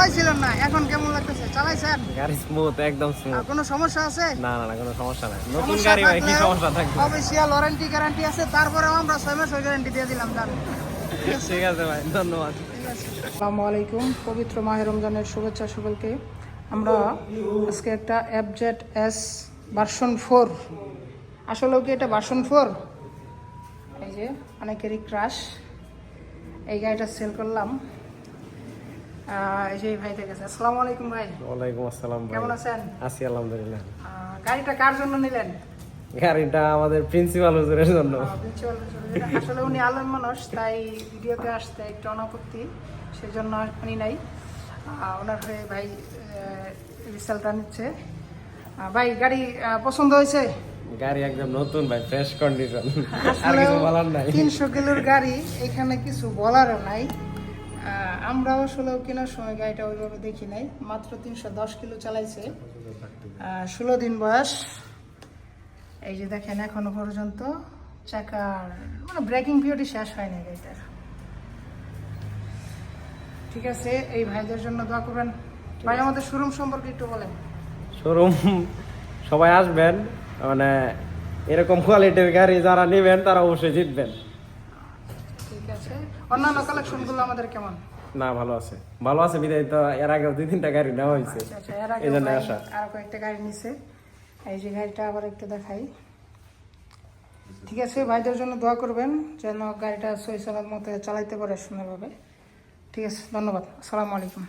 চালাইছিলেন না, এখন কেমন লাগতেছে? চালাইছেন? গাড়ি স্মুথ, একদম স্মুথ। কোনো সমস্যা আছে? না না না, কোনো সমস্যা নাই। নতুন গাড়ি ভাই, কি সমস্যা থাকবে? অফিসিয়াল ওয়ারেন্টি গ্যারান্টি আছে, তারপরেও আমরা 6 মাস গ্যারান্টি দিয়ে দিলাম। জান ঠিক আছে ভাই, ধন্যবাদ। ঠিক আছে। আসসালামু আলাইকুম, পবিত্র মাহে রমজানের শুভেচ্ছা সকলকে। আমরা আজকে একটা FZ-S ভার্সন 4, আসলেও কি এটা ভার্সন 4? এই যে অনেকেরই ক্রাশ, এই গাড়িটা সেল করলাম। এই যে ভাই দেখেছে। আসসালামু আলাইকুম ভাই। ওয়ালাইকুম আসসালাম ভাই, কেমন আছেন? আছি আলহামদুলিল্লাহ। গাড়িটা কার জন্য নিলেন? গাড়িটা আমাদের প্রিন্সিপাল হুজুরের জন্য। প্রিন্সিপাল আসলে উনি আলেম মানুষ, তাই ভিডিওতে আসতে একটু অনাপত্তি, সেজন্য উনি নাই। ওনার হয়ে ভাই রিসাল্টটা নিচ্ছে। ভাই গাড়ি পছন্দ হয়েছে? গাড়ি একদম নতুন ভাই, ফ্রেশ কন্ডিশন, আর কিছু বলার নাই। 300 কিলোর গাড়ি, এখানে কিছু বলারও নাই। আমরাও আসলেও কেনার সময় গাড়িটা ওইভাবে দেখি নাই। মাত্র 310 কিলো চালাইছে, 16 দিন বয়স। এই যে দেখেন, এখনো পর্যন্ত চাকার মানে ব্রেকিং পিরিয়ডই শেষ হয়নি গাড়িটার। ঠিক আছে, এই ভাইদের জন্য দোয়া করবেন। ভাই আমাদের শোরুম সম্পর্কে একটু বলেন। শোরুম সবাই আসবেন, মানে এরকম কোয়ালিটির গাড়ি যারা নেবেন তারা অবশ্যই জিতবেন। ঠিক আছে, অন্যান্য কালেকশনগুলো আমাদের কেমন? না, ভালো আছে, ভালো আছে বিদায় তো। এর আগে 2-3টা গাড়ি নেওয়া হয়েছে, এর আগে এই জন্য আসা। আর কয়েকটা গাড়ি নিছে। এই যে গাড়িটা আবার একটু দেখাই। ঠিক আছে, ভাইদের জন্য দোয়া করবেন যেন গাড়িটা সহি সালামত মতো চালাইতে পারে সুন্দরভাবে। ঠিক আছে, ধন্যবাদ। আসসালামু আলাইকুম।